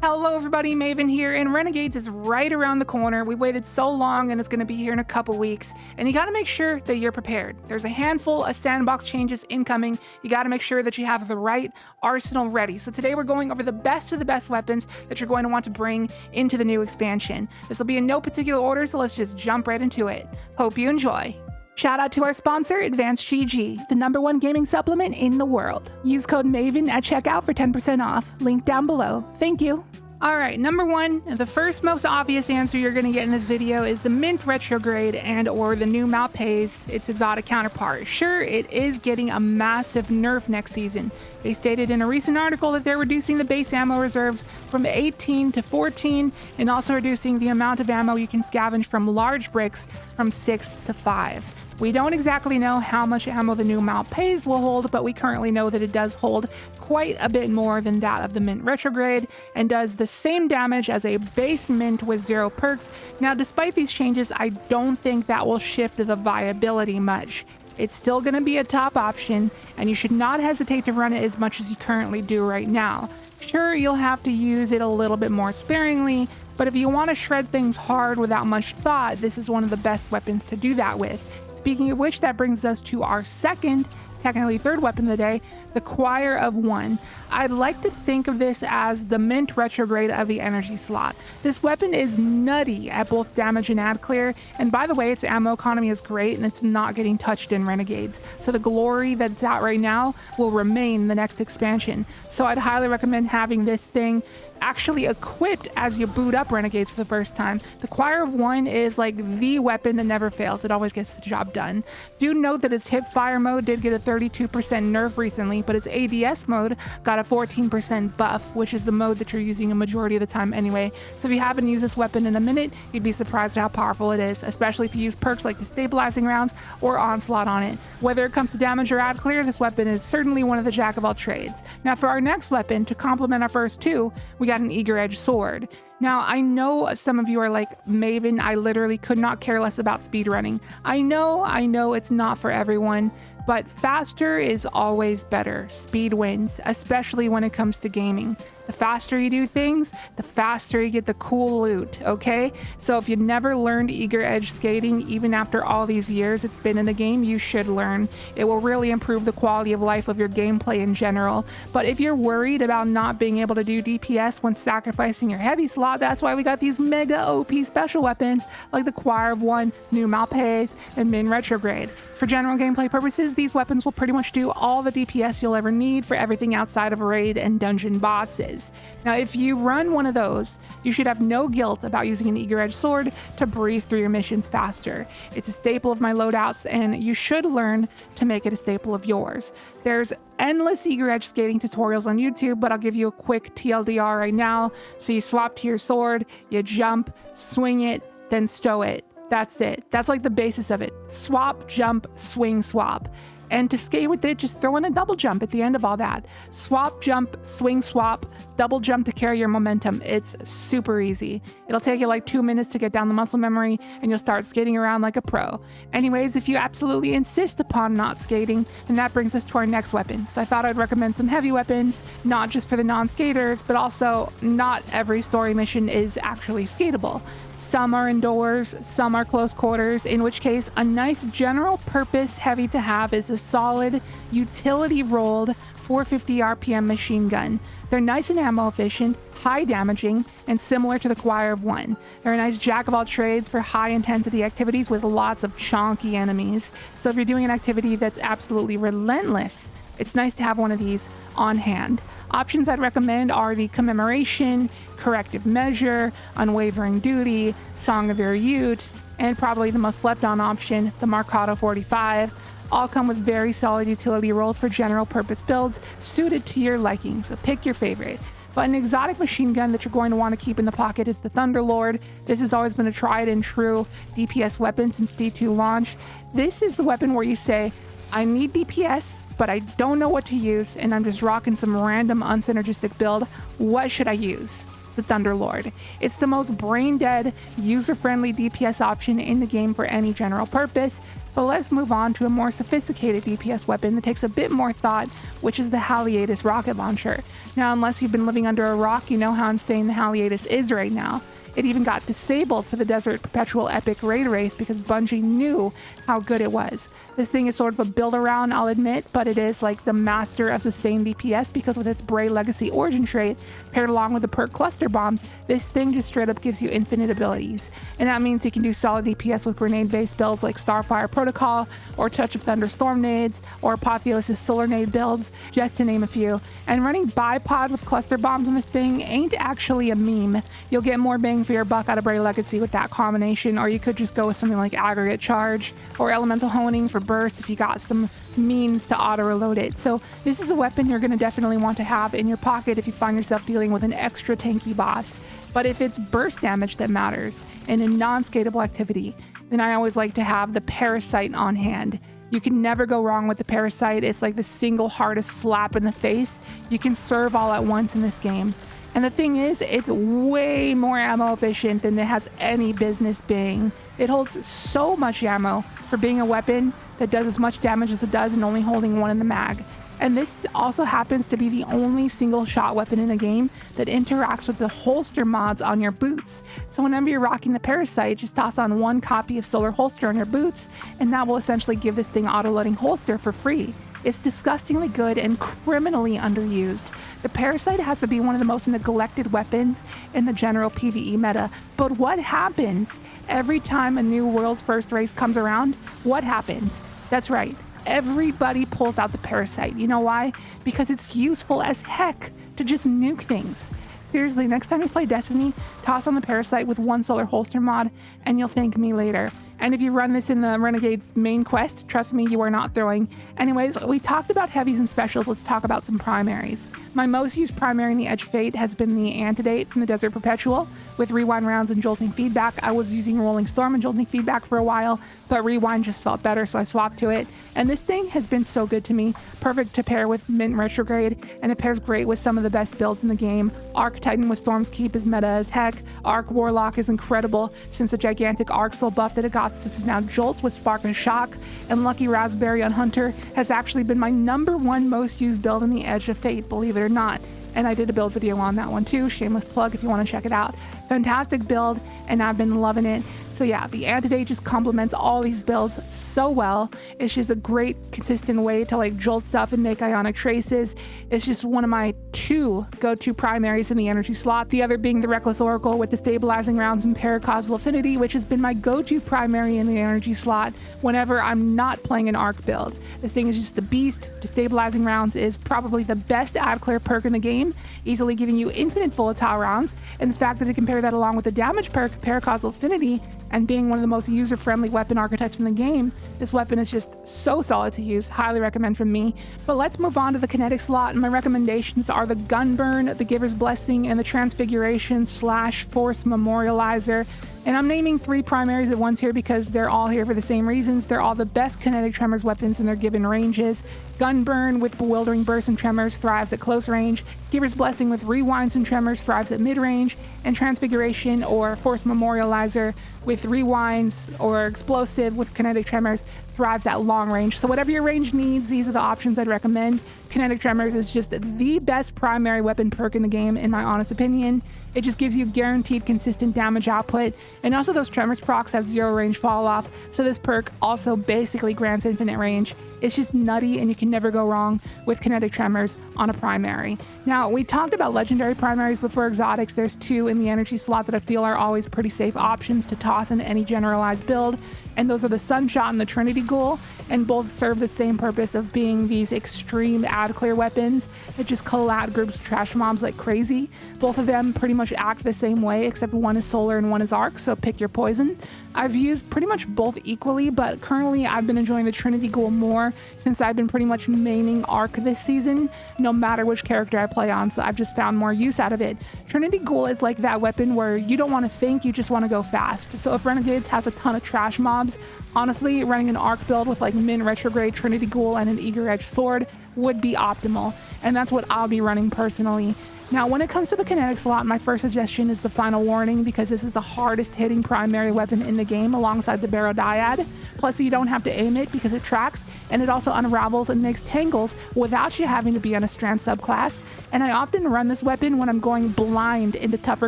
Hello everybody, Maven here, and Renegades is right around the corner. We waited so long and it's going to be here in a couple weeks, and you got to make sure that you're prepared. There's a handful of sandbox changes incoming. You got to make sure that you have the right arsenal ready. So today we're going over the best of the best weapons that you're going to want to bring into the new expansion. This will be in no particular order, so let's just jump right into it. Hope you enjoy. Shout out to our sponsor, Advanced GG, the #1 gaming supplement in the world. Use code MAVEN at checkout for 10% off. Link down below. Thank you. Alright, number one, the first most obvious answer you're going to get in this video is the Mint Retrograde and or the new Malpais, its exotic counterpart. Sure, it is getting a massive nerf next season. They stated in a recent article that they're reducing the base ammo reserves from 18 to 14 and also reducing the amount of ammo you can scavenge from large bricks from 6 to 5. We don't exactly know how much ammo the new Malpais will hold, but we currently know that it does hold quite a bit more than that of the Mint Retrograde and does the same damage as a base Mint with 0 perks. Now, despite these changes, I don't think that will shift the viability much. It's still going to be a top option, and you should not hesitate to run it as much as you currently do right now. Sure, you'll have to use it a little bit more sparingly, but if you want to shred things hard without much thought, this is one of the best weapons to do that with. Speaking of which, that brings us to our second, technically third weapon of the day, the Choir of One. I'd like to think of this as the Mint Retrograde of the energy slot. This weapon is nutty at both damage and ad clear, and by the way, its ammo economy is great and it's not getting touched in Renegades. So the glory that it's at right now will remain the next expansion. So I'd highly recommend having this thing actually equipped as you boot up Renegades for the first time. The Choir of One is like the weapon that never fails. It always gets the job done. Do note that its hip fire mode did get a 32% nerf recently, but its ADS mode got a 14% buff, which is the mode that you're using a majority of the time anyway. So if you haven't used this weapon in a minute, you'd be surprised at how powerful it is, especially if you use perks like destabilizing rounds or onslaught on it. Whether it comes to damage or ad clear, this weapon is certainly one of the jack of all trades. Now for our next weapon, to complement our first two, we got an eager edge sword. Now, I know some of you are like, Maven, I literally could not care less about speedrunning. I know it's not for everyone, but faster is always better. Speed wins, especially when it comes to gaming. The faster you do things, the faster you get the cool loot, okay? So if you never learned eager edge skating, even after all these years it's been in the game, you should learn. It will really improve the quality of life of your gameplay in general. But if you're worried about not being able to do DPS when sacrificing your heavy slot, that's why we got these mega OP special weapons like the Choir of One, new Malpais, and Mint Retrograde. For general gameplay purposes, these weapons will pretty much do all the DPS you'll ever need for everything outside of raid and dungeon bosses. Now, if you run one of those, you should have no guilt about using an eager edge sword to breeze through your missions faster. It's a staple of my loadouts, and you should learn to make it a staple of yours. There's endless eager edge skating tutorials on YouTube, but I'll give you a quick TLDR right now. So you swap to your sword, you jump, swing it, then stow it. That's it. That's like the basis of it. Swap, jump, swing, swap. And to skate with it, just throw in a double jump at the end of all that. Swap, jump, swing, swap, double jump to carry your momentum. It's super easy. It'll take you like 2 minutes to get down the muscle memory and you'll start skating around like a pro. Anyways, if you absolutely insist upon not skating, then that brings us to our next weapon. So I thought I'd recommend some heavy weapons, not just for the non-skaters, but also not every story mission is actually skatable. Some are indoors, some are close quarters, in which case a nice general purpose heavy to have is a solid utility rolled 450 RPM machine gun. They're nice and ammo efficient, high damaging, and similar to the Choir of One. They're a nice jack of all trades for high intensity activities with lots of chonky enemies. So if you're doing an activity that's absolutely relentless, it's nice to have one of these on hand. Options I'd recommend are the Commemoration, Corrective Measure, Unwavering Duty, Song of Your Ute, and probably the most slept on option, the Marcato 45. All come with very solid utility rolls for general purpose builds suited to your liking, so pick your favorite. But an exotic machine gun that you're going to want to keep in the pocket is the Thunderlord. This has always been a tried and true DPS weapon since D2 launch. This is the weapon where you say, I need DPS, but I don't know what to use, and I'm just rocking some random unsynergistic build. What should I use? The Thunderlord. It's the most brain-dead, user-friendly DPS option in the game for any general purpose. But let's move on to a more sophisticated DPS weapon that takes a bit more thought, which is the Haliatus rocket launcher. Now, unless you've been living under a rock, you know how insane the Haliatus is right now. It even got disabled for the Desert Perpetual Epic Raid Race because Bungie knew how good it was. This thing is sort of a build-around, I'll admit, but it is like the master of sustained DPS because with its Bray Legacy origin trait, paired along with the perk Cluster Bombs, this thing just straight up gives you infinite abilities. And that means you can do solid DPS with grenade-based builds like Starfire Protocol, or Touch of Thunder Storm Nades, or Apotheosis Solar Nade builds, just to name a few. And running Bipod with Cluster Bombs on this thing ain't actually a meme. You'll get more bang for your buck out of Bray Legacy with that combination, or you could just go with something like Aggregate Charge or Elemental Honing for burst if you got some means to auto reload it. So this is a weapon you're going to definitely want to have in your pocket if you find yourself dealing with an extra tanky boss. But if it's burst damage that matters in a non-skatable activity, then I always like to have the Parasite on hand. You can never go wrong with the Parasite. It's like the single hardest slap in the face you can serve all at once in this game. And the thing is, it's way more ammo efficient than it has any business being. It holds so much ammo for being a weapon that does as much damage as it does and only holding one in the mag. And this also happens to be the only single shot weapon in the game that interacts with the holster mods on your boots. So whenever you're rocking the Parasite, just toss on one copy of Solar Holster on your boots, and that will essentially give this thing auto-loading holster for free. It's disgustingly good and criminally underused. The Parasite has to be one of the most neglected weapons in the general PvE meta. But what happens every time a new World's First race comes around? What happens? That's right. Everybody pulls out the Parasite. You know why? Because it's useful as heck to just nuke things. Seriously, next time you play Destiny, toss on the Parasite with one Solar Holster mod, and you'll thank me later. And if you run this in the Renegades main quest, trust me, you are not throwing. Anyways, we talked about heavies and specials, let's talk about some primaries. My most used primary in the Edge of Fate has been the Antidate from the Desert Perpetual. With Rewind rounds and Jolting Feedback, I was using Rolling Storm and Jolting Feedback for a while, but Rewind just felt better, so I swapped to it. And this thing has been so good to me. Perfect to pair with Mint Retrograde, and it pairs great with some of the best builds in the game. Arc Titan with Storm's Keep is meta as heck. Arc Warlock is incredible since the gigantic Arc Soul buff that it got since it's now Jolts with Spark and Shock. And Lucky Raspberry on Hunter has actually been my #1 most used build in the Edge of Fate, believe it or not. And I did a build video on that one too. Shameless plug if you want to check it out. Fantastic build, and I've been loving it. So yeah, the Antidate just complements all these builds so well. It's just a great, consistent way to like jolt stuff and make ionic traces. It's just one of my 2 go-to primaries in the energy slot. The other being the Reckless Oracle with the Stabilizing Rounds and Paracausal Affinity, which has been my go-to primary in the energy slot whenever I'm not playing an arc build. This thing is just a beast. Destabilizing Rounds is probably the best ad clear perk in the game, easily giving you infinite volatile rounds, and the fact that it can pair that along with the damage perk Paracausal Affinity and being one of the most user-friendly weapon archetypes in the game, this weapon is just so solid to use. Highly recommend from me. But let's move on to the kinetic slot, and my recommendations are the Gunburn, the Giver's Blessing, and the Transfiguration / Force Memorializer. And I'm naming 3 primaries at once here because they're all here for the same reasons. They're all the best kinetic tremors weapons in their given ranges. Gunburn with Bewildering Burst and Tremors thrives at close range. Giver's Blessing with Rewinds and Tremors thrives at mid-range. And Transfiguration or Force Memorializer with Rewinds or Explosive with Kinetic Tremors thrives at long range. So whatever your range needs, these are the options I'd recommend. Kinetic Tremors is just the best primary weapon perk in the game, in my honest opinion. It just gives you guaranteed consistent damage output, and also those Tremors procs have 0 range fall off, so this perk also basically grants infinite range. It's just nutty, and you can never go wrong with Kinetic Tremors on a primary. Now, we talked about legendary primaries, but for exotics, there's 2 in the energy slot that I feel are always pretty safe options to toss in any generalized build, and those are the Sunshot and the Trinity Ghoul, and both serve the same purpose of being these extreme ad clear weapons that just collat groups of trash mobs like crazy. Both of them pretty much act the same way, except one is solar and one is arc, so pick your poison. I've used pretty much both equally, but currently I've been enjoying the Trinity Ghoul more since I've been pretty much maining arc this season, no matter which character I play on, so I've just found more use out of it. Trinity Ghoul is like that weapon where you don't want to think, you just want to go fast. So if Renegades has a ton of trash mobs, honestly, running an arc build with like Min Retrograde, Trinity Ghoul, and an Eager Edge Sword would be optimal, and that's what I'll be running personally. Now, when it comes to the kinetic slot, my first suggestion is the Final Warning, because this is the hardest hitting primary weapon in the game alongside the Barrow Dyad. Plus, you don't have to aim it because it tracks, and it also unravels and makes tangles without you having to be on a strand subclass. And I often run this weapon when I'm going blind into tougher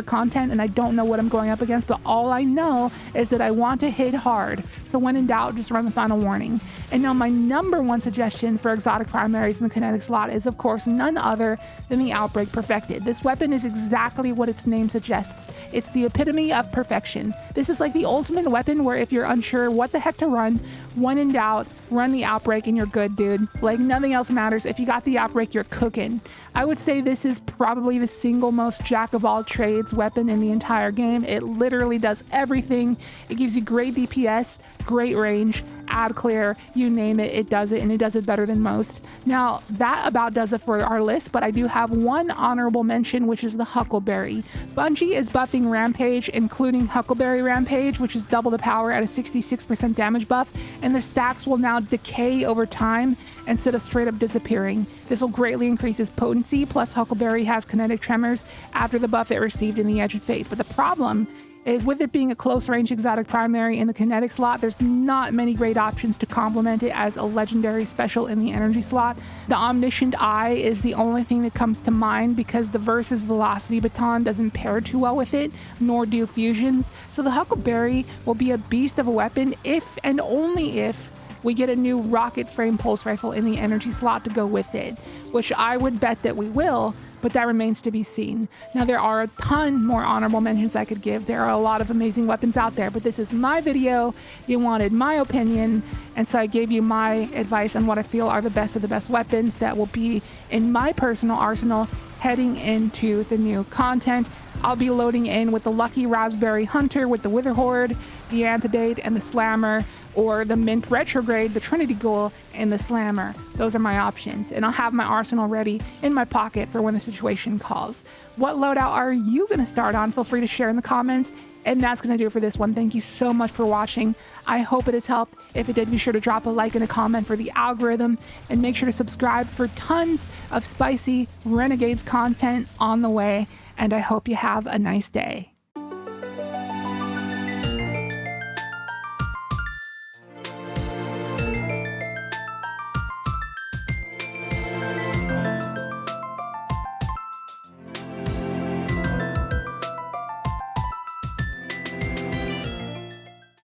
content and I don't know what I'm going up against, but all I know is that I want to hit hard. So when in doubt, just run the Final Warning. And now my number one suggestion for exotic primaries in the kinetic slot is, of course, none other than the Outbreak Perfected. This weapon is exactly what its name suggests. It's the epitome of perfection. This is like the ultimate weapon where if you're unsure what the heck to run, when in doubt, run the Outbreak and you're good, dude. Like, nothing else matters. If you got the Outbreak, you're cooking. I would say this is probably the single most jack-of-all-trades weapon in the entire game. It literally does everything. It gives you great DPS, great range, ad clear, you name it, it does it, and it does it better than most. Now, that about does it for our list, but I do have one honorable mention, which is the Huckleberry. Bungie is buffing Rampage, including Huckleberry Rampage, which is double the power at a 66% damage buff, and the stacks will now decay over time instead of straight up disappearing. This will greatly increase its potency, plus Huckleberry has kinetic tremors after the buff it received in the Edge of Fate. But the problem is, with it being a close range exotic primary in the kinetic slot, there's not many great options to complement it as a legendary special in the energy slot. The Omniscient Eye is the only thing that comes to mind because the Versus Velocity Baton doesn't pair too well with it, nor do fusions. So the Huckleberry will be a beast of a weapon if and only if we get a new rocket frame pulse rifle in the energy slot to go with it, which I would bet that we will, but that remains to be seen. Now, there are a ton more honorable mentions I could give. There are a lot of amazing weapons out there, but this is my video. You wanted my opinion, and so I gave you my advice on what I feel are the best of the best weapons that will be in my personal arsenal heading into the new content. I'll be loading in with the Lucky Raspberry Hunter with the Wither Horde, the Antidate, and the Slammer, or the Mint Retrograde, the Trinity Ghoul, and the Slammer. Those are my options, and I'll have my arsenal ready in my pocket for when the situation calls. What loadout are you going to start on? Feel free to share in the comments. And that's going to do it for this one. Thank you so much for watching. I hope it has helped. If it did, be sure to drop a like and a comment for the algorithm, and make sure to subscribe for tons of spicy Renegades content on the way. And I hope you have a nice day.